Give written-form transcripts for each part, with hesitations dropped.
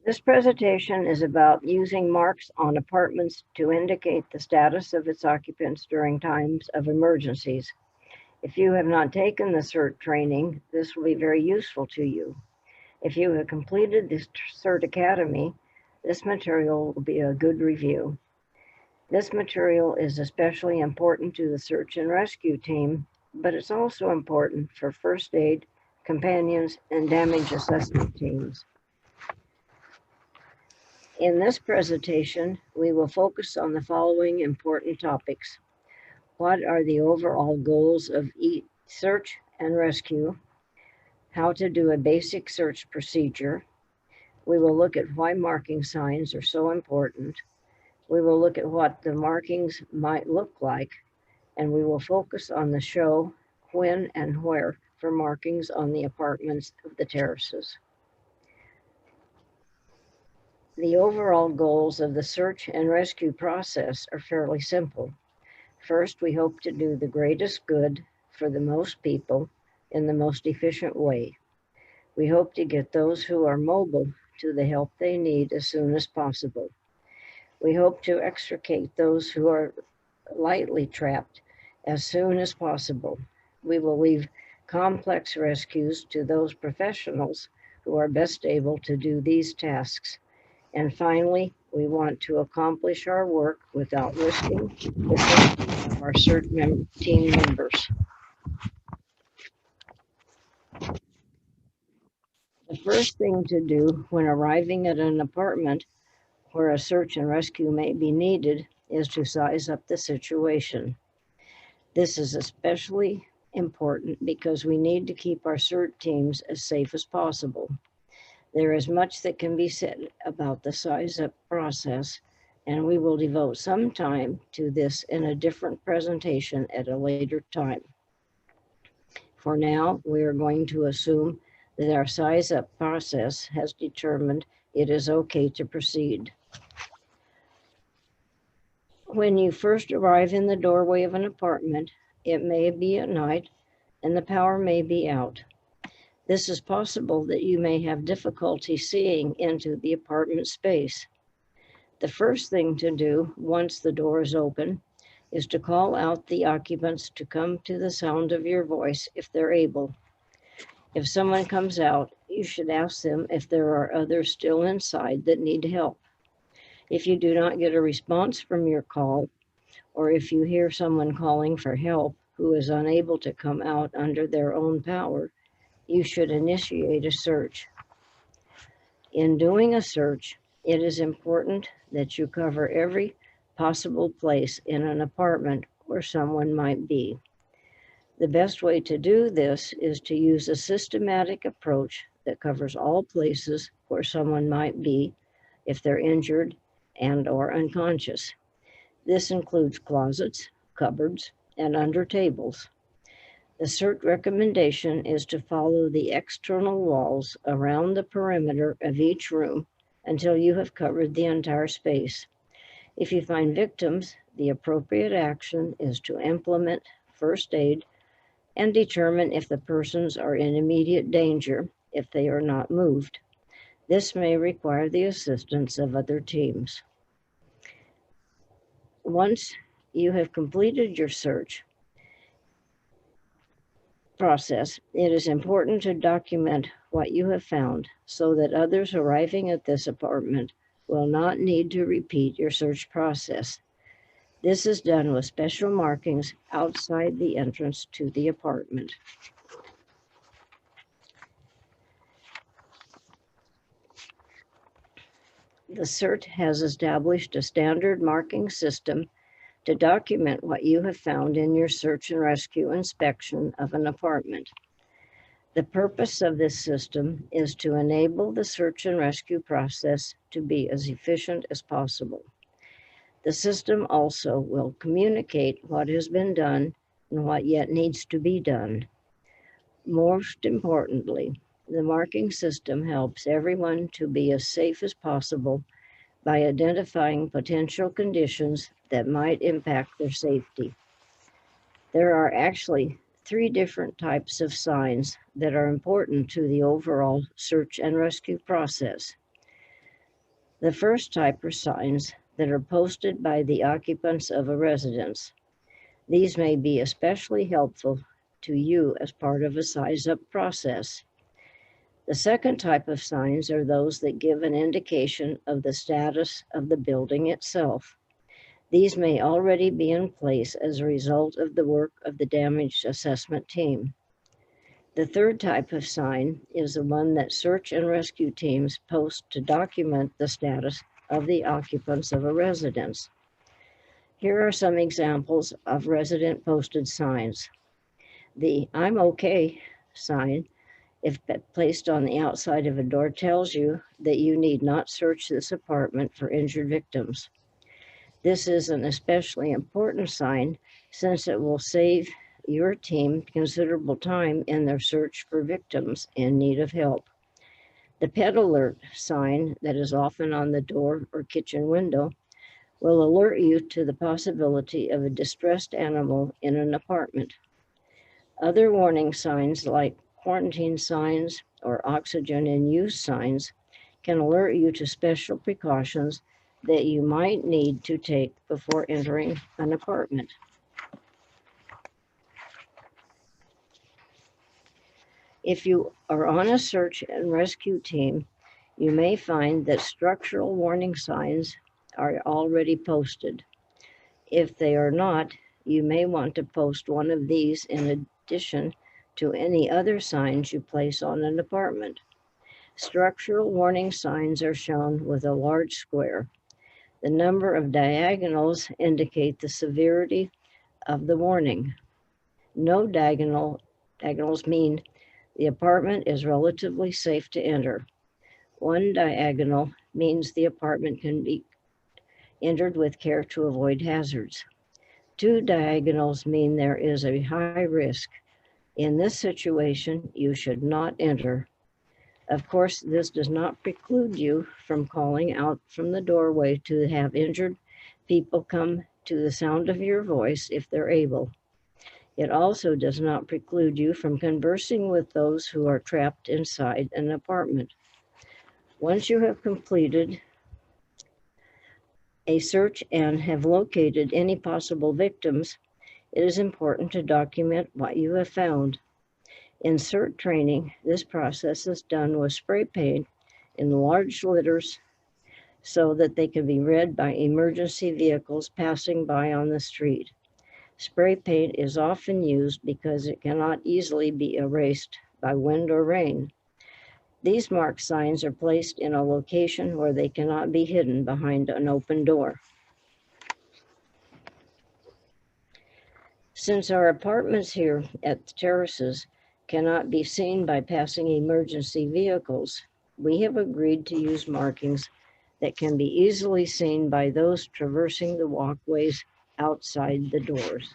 This presentation is about using marks on apartments to indicate the status of its occupants during times of emergencies. If you have not taken the CERT training, this will be very useful to you. If you have completed the CERT Academy, this material will be a good review. This material is especially important to the search and rescue team, but it's also important for first aid, companions, and damage assessment teams. In this presentation, we will focus on the following important topics. What are the overall goals of search and rescue? How to do a basic search procedure. We will look at why marking signs are so important. We will look at what the markings might look like, and we will focus on the show, when and where for markings on the apartments of the terraces. The overall goals of the search and rescue process are fairly simple. First, we hope to do the greatest good for the most people in the most efficient way. We hope to get those who are mobile to the help they need as soon as possible. We hope to extricate those who are lightly trapped as soon as possible. We will leave complex rescues to those professionals who are best able to do these tasks. And finally, we want to accomplish our work without risking the safety of our CERT team members. The first thing to do when arriving at an apartment where a search and rescue may be needed is to size up the situation. This is especially important because we need to keep our CERT teams as safe as possible. There is much that can be said about the size up process, and we will devote some time to this in a different presentation at a later time. For now, we are going to assume that our size up process has determined it is okay to proceed. When you first arrive in the doorway of an apartment, it may be at night and the power may be out. This is possible that you may have difficulty seeing into the apartment space. The first thing to do once the door is open is to call out the occupants to come to the sound of your voice if they're able. If someone comes out, you should ask them if there are others still inside that need help. If you do not get a response from your call, or if you hear someone calling for help who is unable to come out under their own power, you should initiate a search. In doing a search, it is important that you cover every possible place in an apartment where someone might be. The best way to do this is to use a systematic approach that covers all places where someone might be if they're injured and or unconscious. This includes closets, cupboards, and under tables. The CERT recommendation is to follow the external walls around the perimeter of each room until you have covered the entire space. If you find victims, the appropriate action is to implement first aid and determine if the persons are in immediate danger if they are not moved. This may require the assistance of other teams. Once you have completed your search process, it is important to document what you have found so that others arriving at this apartment will not need to repeat your search process. This is done with special markings outside the entrance to the apartment. The CERT has established a standard marking system to document what you have found in your search and rescue inspection of an apartment. The purpose of this system is to enable the search and rescue process to be as efficient as possible. The system also will communicate what has been done and what yet needs to be done. Most importantly, the marking system helps everyone to be as safe as possible by identifying potential conditions that might impact their safety. There are actually 3 different types of signs that are important to the overall search and rescue process. The first type are signs that are posted by the occupants of a residence. These may be especially helpful to you as part of a size-up process. The second type of signs are those that give an indication of the status of the building itself. These may already be in place as a result of the work of the damage assessment team. The third type of sign is the one that search and rescue teams post to document the status of the occupants of a residence. Here are some examples of resident posted signs. The "I'm okay" sign, if placed on the outside of a door, tells you that you need not search this apartment for injured victims. This is an especially important sign since it will save your team considerable time in their search for victims in need of help. The pet alert sign that is often on the door or kitchen window will alert you to the possibility of a distressed animal in an apartment. Other warning signs like quarantine signs or oxygen in use signs can alert you to special precautions that you might need to take before entering an apartment. If you are on a search and rescue team, you may find that structural warning signs are already posted. If they are not, you may want to post one of these in addition to any other signs you place on an apartment. Structural warning signs are shown with a large square. The number of diagonals indicate the severity of the warning. No diagonals mean the apartment is relatively safe to enter. One diagonal means the apartment can be entered with care to avoid hazards. Two diagonals mean there is a high risk. In this situation, you should not enter. Of course, this does not preclude you from calling out from the doorway to have injured people come to the sound of your voice if they're able. It also does not preclude you from conversing with those who are trapped inside an apartment. Once you have completed a search and have located any possible victims, it is important to document what you have found. In CERT training, this process is done with spray paint in large litters so that they can be read by emergency vehicles passing by on the street. Spray paint is often used because it cannot easily be erased by wind or rain. These marked signs are placed in a location where they cannot be hidden behind an open door. Since our apartments here at the terraces cannot be seen by passing emergency vehicles, we have agreed to use markings that can be easily seen by those traversing the walkways outside the doors.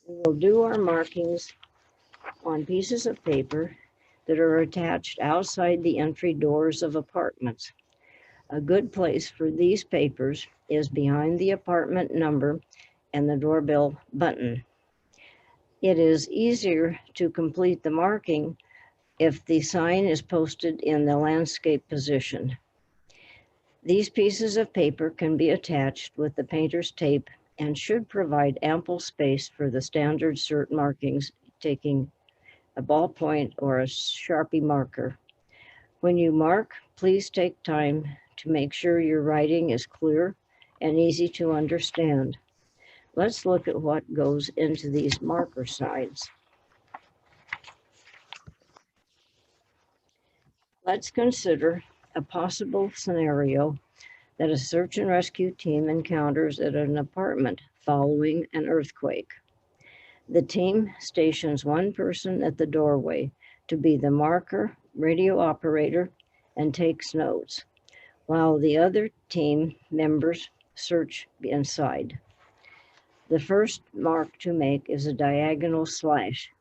We will do our markings on pieces of paper that are attached outside the entry doors of apartments. A good place for these papers is behind the apartment number and the doorbell button. It is easier to complete the marking if the sign is posted in the landscape position. These pieces of paper can be attached with the painter's tape and should provide ample space for the standard CERT markings, taking a ballpoint or a Sharpie marker. When you mark, please take time to make sure your writing is clear and easy to understand. Let's look at what goes into these marker signs. Let's consider a possible scenario that a search and rescue team encounters at an apartment following an earthquake. The team stations one person at the doorway to be the marker, radio operator, and takes notes, while the other team members search inside. The first mark to make is a diagonal slash.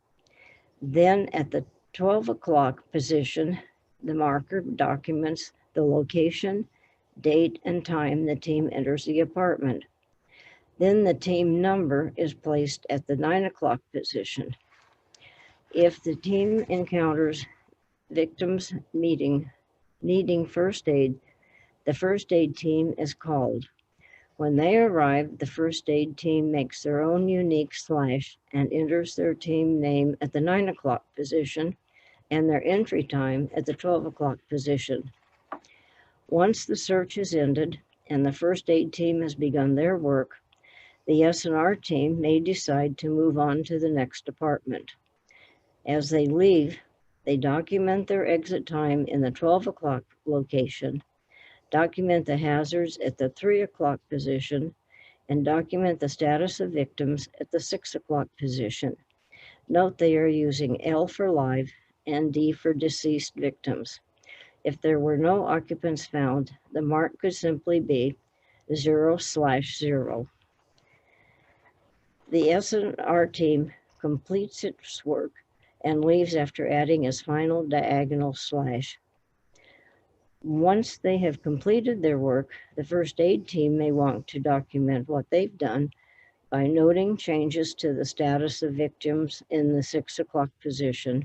Then at the 12 o'clock position, the marker documents the location, date, and time the team enters the apartment. Then the team number is placed at the 9 o'clock position. If the team encounters victims meeting needing first aid, the first aid team is called. When they arrive, the first aid team makes their own unique slash and enters their team name at the 9 o'clock position and their entry time at the 12 o'clock position. Once the search is ended and the first aid team has begun their work, the S&R team may decide to move on to the next department. As they leave, they document their exit time in the 12 o'clock location, document the hazards at the 3 o'clock position, and document the status of victims at the 6 o'clock position. Note they are using L for live and D for deceased victims. If there were no occupants found, the mark could simply be 0/0. The S&R team completes its work and leaves after adding its final diagonal slash. Once they have completed their work, the first aid team may want to document what they've done by noting changes to the status of victims in the 6 o'clock position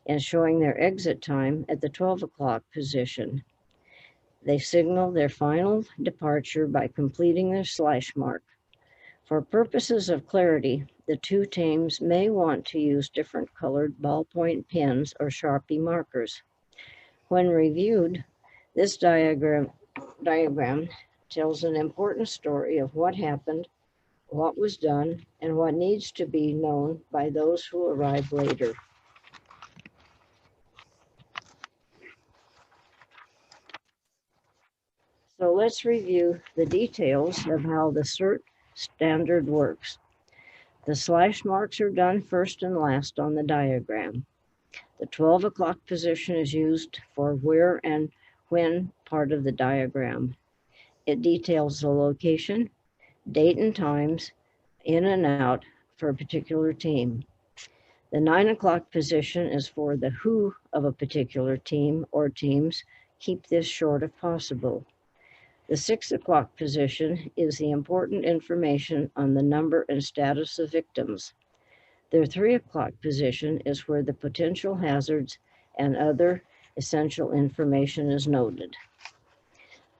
and showing their exit time at the 12 o'clock position. They signal their final departure by completing their slash mark. For purposes of clarity, the two teams may want to use different colored ballpoint pens or Sharpie markers. When reviewed, this diagram tells an important story of what happened, what was done, and what needs to be known by those who arrive later. So let's review the details of how the CERT standard works. The slash marks are done first and last on the diagram. The 12 o'clock position is used for where and when part of the diagram. It details the location, date and times, in and out for a particular team. The 9 o'clock position is for the who of a particular team or teams. Keep this short if possible. The 6 o'clock position is the important information on the number and status of victims. Their 3 o'clock position is where the potential hazards and other essential information is noted.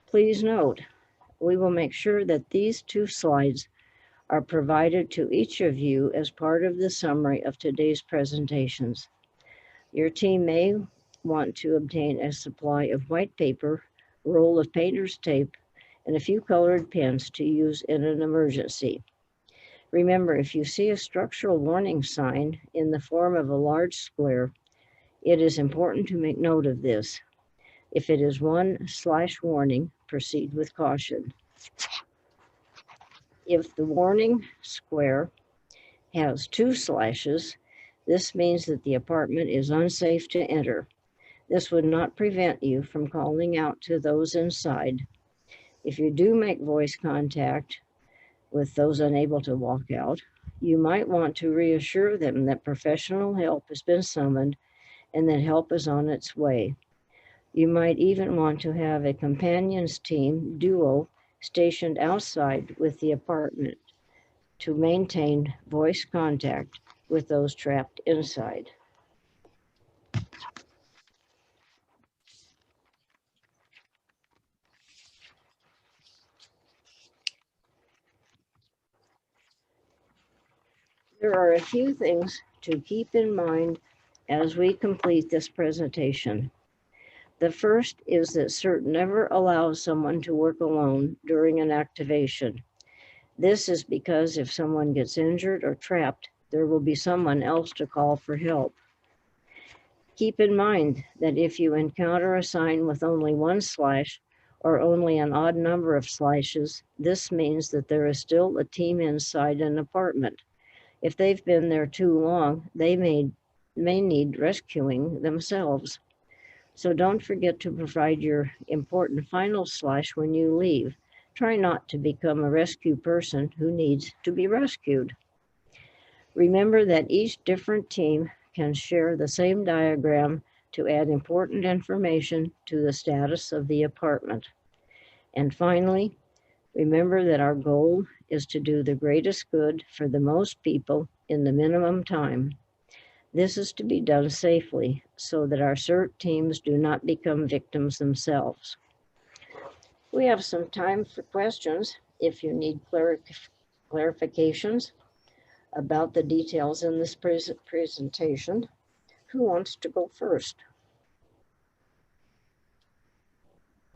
Please note, we will make sure that these two slides are provided to each of you as part of the summary of today's presentations. Your team may want to obtain a supply of white paper, roll of painter's tape, and a few colored pens to use in an emergency. Remember, if you see a structural warning sign in the form of a large square, it is important to make note of this. If it is one slash warning, proceed with caution. If the warning square has 2 slashes, this means that the apartment is unsafe to enter. This would not prevent you from calling out to those inside. If you do make voice contact with those unable to walk out, you might want to reassure them that professional help has been summoned and that help is on its way. You might even want to have a companions team duo stationed outside with the apartment to maintain voice contact with those trapped inside. There are a few things to keep in mind as we complete this presentation. The first is that CERT never allows someone to work alone during an activation. This is because if someone gets injured or trapped, there will be someone else to call for help. Keep in mind that if you encounter a sign with only 1 slash or only an odd number of slashes, this means that there is still a team inside an apartment. If they've been there too long, they may need rescuing themselves. So don't forget to provide your important final slash when you leave. Try not to become a rescue person who needs to be rescued. Remember that each different team can share the same diagram to add important information to the status of the apartment. And finally, remember that our goal is to do the greatest good for the most people in the minimum time. This is to be done safely so that our CERT teams do not become victims themselves. We have some time for questions if you need clarifications about the details in this presentation. Who wants to go first?